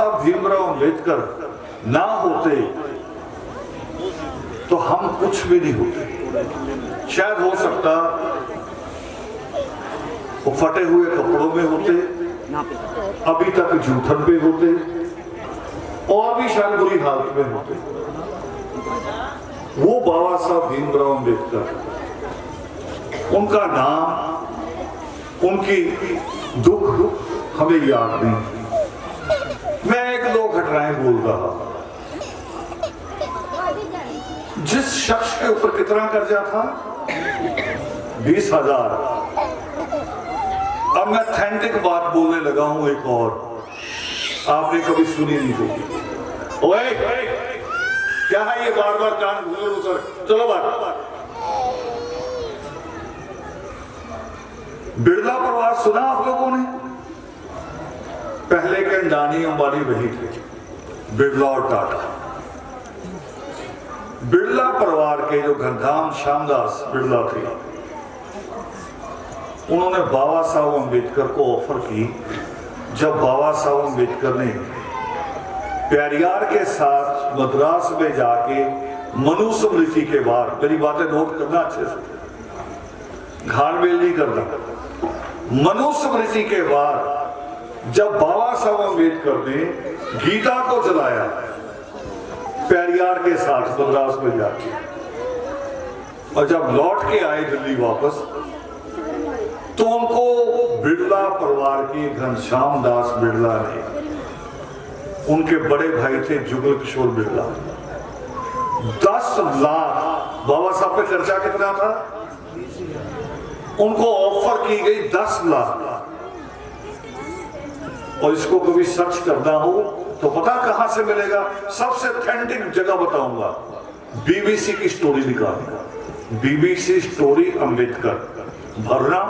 साहब भीमराव अंबेडकर ना होते तो हम कुछ भी नहीं होते। शायद हो सकता वो फटे हुए कपड़ों में होते, अभी तक जूठन पे होते, और भी शायद बुरी हालत में होते। वो बाबा साहब भीमराव अंबेडकर, उनका नाम, उनकी दुख हमें याद नहीं। मैं एक दो घटनाएं बोल रहा। जिस शख्स के ऊपर कितना कर्जा था? 20,000। अब मैं ऑथेंटिक बात बोलने लगा हूं एक और, आपने कभी सुनी नहीं होगी। ओए क्या है ये बार बार कान घूर उतर? चलो बात। बिरला परिवार सुना आप लोगों ने? पहले के अंडानी अंबानी वही थे, बिरला और टाटा। बिरला परिवार के जो घनश्याम श्यामदास बिरला थे, उन्होंने बाबा साहब अंबेडकर को ऑफर की। जब बाबा साहब अंबेडकर ने पेरियार के साथ मद्रास में जाके मनुस्मृति के बाद, मेरी बातें नोट करना अच्छे से, घालमेल नहीं करना, मनुस्मृति के बाद जब बाबा साहब अंबेडकर ने गीता को जलाया पेरियार के साथ मद्रास में जाके, और जब लौट के आए दिल्ली वापस, तो उनको बिरला परिवार के घनश्याम दास बिरला ने, उनके बड़े भाई थे जुगल किशोर बिरला, 10 लाख, बाबा साहब पे कर्जा कितना था? उनको ऑफर की गई 10 लाख। और इसको कभी सर्च करना हो तो पता कहां से मिलेगा? सबसे ऑथेंटिक जगह बताऊंगा, बीबीसी की स्टोरी निकालना, बीबीसी स्टोरी अंबेडकर भरना,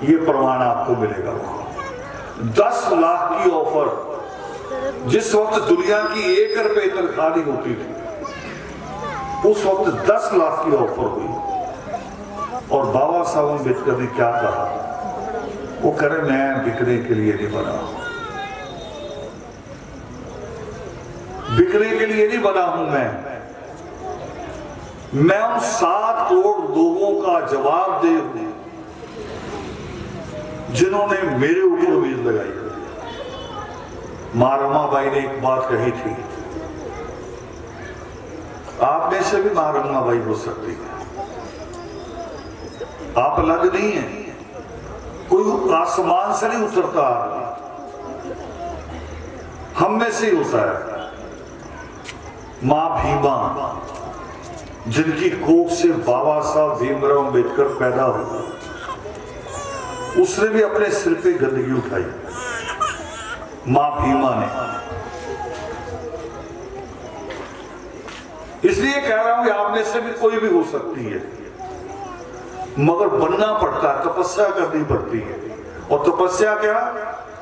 ये प्रमाण आपको मिलेगा। 10 लाख की ऑफर, जिस वक्त दुनिया की 1 रुपए तनख्वाह नहीं होती थी, उस वक्त 10 लाख की ऑफर हुई। और बाबा साहब अंबेडकर ने क्या कहा? वो कह रहे मैं बिकने के लिए नहीं बना, बिकने के लिए नहीं बना हूं मैं उन 7 करोड़ लोगों का जवाब दे हूं जिन्होंने मेरे ऊपर उम्मीद लगाई। मां रमाबाई ने एक बात कही थी, आप में से भी मां रमाबाई हो सकती है, आप अलग नहीं है, कोई आसमान से नहीं उतरता, हम में से ही होता है। मां भीमा, जिनकी कोख से बाबा साहब भीमराव अंबेडकर पैदा हुआ, उसने भी अपने सिर पे गंदगी उठाई, मां भीमा ने। इसलिए कह रहा हूं कि आप में से भी कोई भी हो सकती है, मगर बनना पड़ता है, तपस्या करनी पड़ती है। और तपस्या क्या?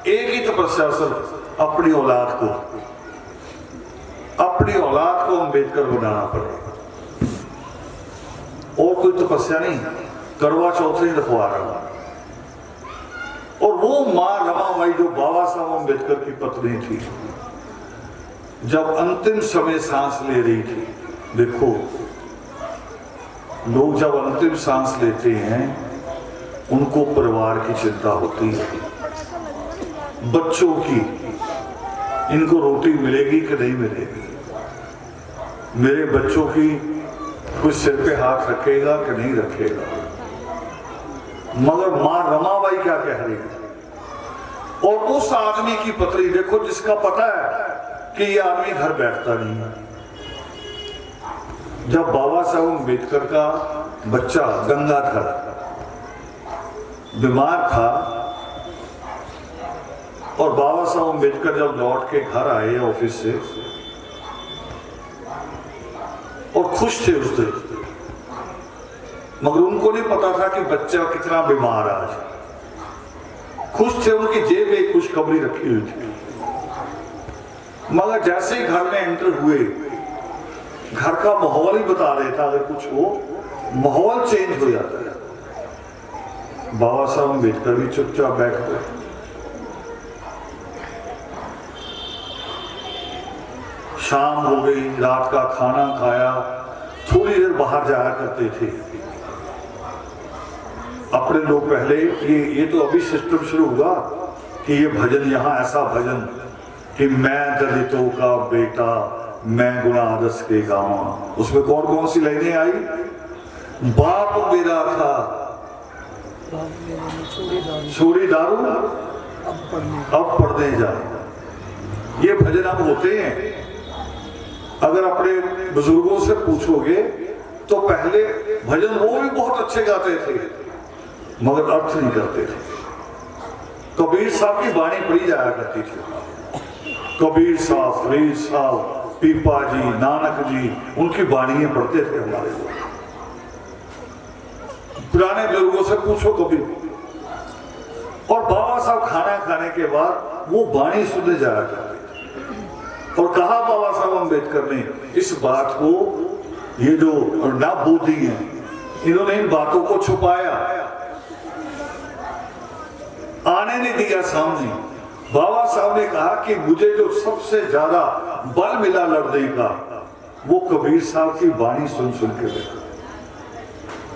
एक ही तपस्या सिर्फ, अपनी औलाद को अंबेडकर बनाना पड़ेगा। और कोई तपस्या नहीं, करवा चौथ नहीं रखवा रहा। और वो मां रमाबाई जो बाबा साहब अंबेडकर की पत्नी थी, जब अंतिम समय सांस ले रही थी, देखो लोग जब अंतिम सांस लेते हैं उनको परिवार की चिंता होती है, बच्चों की, इनको रोटी मिलेगी कि नहीं मिलेगी, मेरे बच्चों की कोई सिर पे हाथ रखेगा कि नहीं रखेगा। मगर मां रमाबाई क्या कह रही है? और उस आदमी की पत्नी देखो, जिसका पता है कि ये आदमी घर बैठता नहीं है। जब बाबा साहब अंबेडकर का बच्चा गंगाधर बीमार था, और बाबा साहब अंबेडकर जब लौट के घर आए ऑफिस से, और खुश थे उस दिन, मगर उनको नहीं पता था कि बच्चा कितना बीमार है आज। खुश थे, उनकी जेब में खुशखबरी रखी हुई थी। मगर जैसे ही घर में एंटर हुए, घर का माहौल ही बता देता, अगर कुछ हो माहौल चेंज हो जाता है। बाबा साहब अंबेडकर भी चुपचाप बैठ गए। शाम हो गई, रात का खाना खाया, थोड़ी देर बाहर जाया करते थे। अपने लोग पहले ये तो अभी सिस्टम शुरू हुआ कि ये भजन, यहाँ ऐसा भजन कि मैं दलितों का बेटा, मैं गुनाहदस के गाँव, उसमें कौन कौन सी लाइनें आई? बाप मेरा था छोड़ी दारू अब पढ़ने जा। ये भजन अब होते हैं। अगर अपने बुजुर्गों से पूछोगे तो पहले भजन वो भी बहुत अच्छे गाते थे मगर अर्थ नहीं करते थे। कबीर साहब की वाणी पढ़ी जाया करती थी। कबीर साहब, फरीद साहब, पीपा जी, नानक जी, उनकी वाणियां पढ़ते थे हमारे लोग। पुराने बुजुर्गों से पूछो कभी। और बाबा साहब खाना खाने के बाद वो वाणी सुनने जाया करते थे। और कहा बाबा साहब अम्बेडकर ने इस बात को, ये जो ना बोधी है, इन्होंने इन बातों को छुपाया, आने नहीं दिया सामने। बाबा साहब ने कहा कि मुझे जो सबसे ज्यादा बल मिला लड़ने का वो कबीर साहब की वाणी सुन सुन के मिला।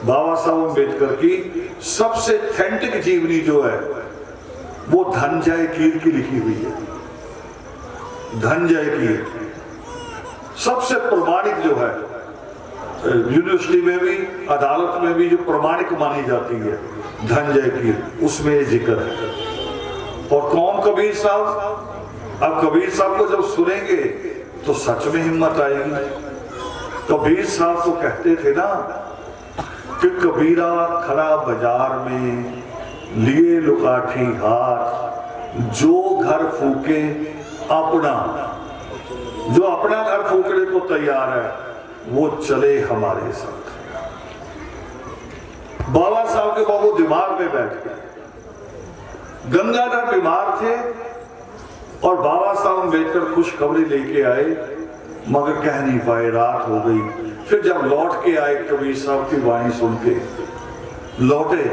बाबा साहब अम्बेडकर की सबसे ऑथेंटिक जीवनी जो है वो धनंजय कीर की लिखी हुई है। धनंजय कीर सबसे प्रमाणिक जो है, यूनिवर्सिटी में भी, अदालत में भी जो प्रमाणिक मानी जाती है, धनंजय कीर, उसमें ये जिक्र है। और कौन कबीर साहब? अब कबीर साहब को जब सुनेंगे तो सच में हिम्मत आएगी। कबीर साहब तो कहते थे ना कि कबीरा खड़ा बाजार में लिए लुकाठी हाथ, जो घर फूके अपना, जो अपना घर फूकने को तैयार है वो चले हमारे साथ। बाबा साहब के बाबू दिमाग में बैठ गए। गंगाधर बीमार थे और बाबा साहब अम्बेडकर खुशखबरी लेके आए मगर कह नहीं पाए, रात हो गई। फिर जब लौट के आए कबीर साहब की वाणी सुन के लौटे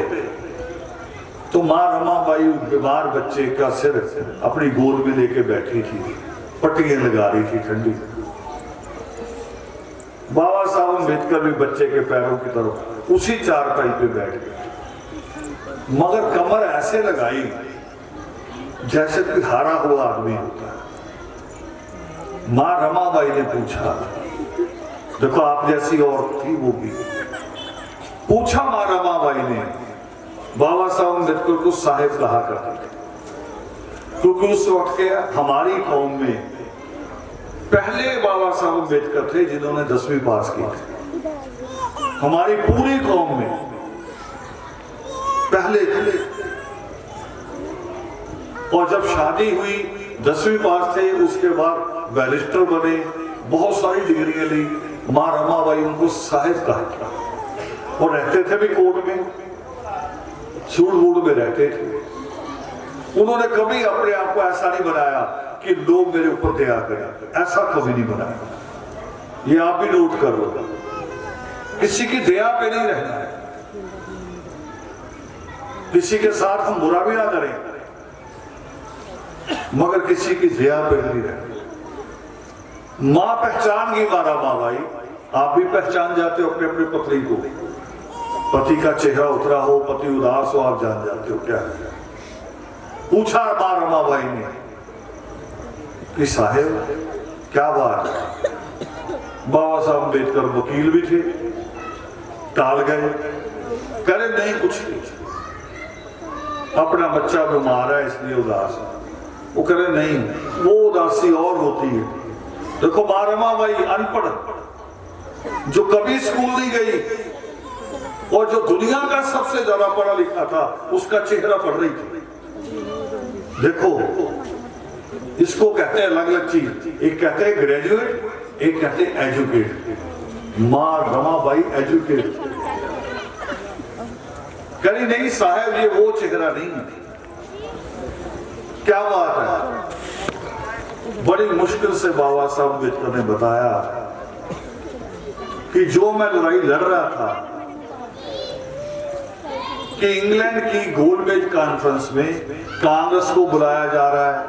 तो मां रमाबाई बीमार बच्चे का सिर अपनी गोद में लेके बैठी थी, पट्टियां लगा रही थी ठंडी। बाबा साहब अम्बेडकर भी बच्चे के पैरों की तरफ उसी चारपाई पे बैठ गए मगर कमर ऐसे लगाई जैसे कोई हारा हुआ आदमी होता है। मां रमाबाई ने पूछा, देखो आप जैसी औरत थी वो भी, पूछा मां रमाबाई ने, बाबा साहब अम्बेडकर को साहेब कहा करते थे क्योंकि उस वक्त के हमारी कौम में पहले बाबा साहब अम्बेडकर थे जिन्होंने 10वीं पास की थी। हमारी पूरी कौम में पहले थे। और जब शादी हुई 10वीं पास थे, उसके बाद बैरिस्टर बने, बहुत सारी डिग्रियां ली। मां रमाबाई उनको साहिब कहा और रहते थे भी कोर्ट में, सूट बूट में रहते थे। उन्होंने कभी अपने आप को ऐसा नहीं बनाया कि लोग मेरे ऊपर दया करें, ऐसा कभी नहीं बनाया। ये आप भी नोट कर लो, किसी की दया पे नहीं रहना है, किसी के साथ हम बुरा भी ना करें मगर किसी की दया पे नहीं रहना। मां पहचान गई मां रमाबाई, आप भी पहचान जाते हो अपने अपने पत्नी को। पति का चेहरा उतरा हो, पति उदास हो, आप जान जाते हो क्या है। पूछा मां रमाबाई ने कि साहेब क्या बात है। बाबा साहब अम्बेडकर वकील भी थे, टाल गए, करे नहीं कुछ नहीं, अपना बच्चा बीमार है इसलिए उदास है। वो करे नहीं, वो उदासी और होती है। देखो मां रमाबाई अनपढ़, जो कभी स्कूल नहीं गई और जो दुनिया का सबसे ज्यादा पढ़ा लिखा था, उसका चेहरा पढ़ रही थी। देखो इसको कहते हैं अलग अलग चीज, एक कहते हैं ग्रेजुएट, एक कहते हैं एजुकेट। मां रमाबाई एजुकेट, करी नहीं साहब ये वो चेहरा नहीं। क्या बात है। बड़ी मुश्किल से बाबा साहब अम्बेडकर ने बताया कि जो मैं लड़ाई लड़ रहा था कि इंग्लैंड की गोलमेज कॉन्फ्रेंस में कांग्रेस को बुलाया जा रहा है,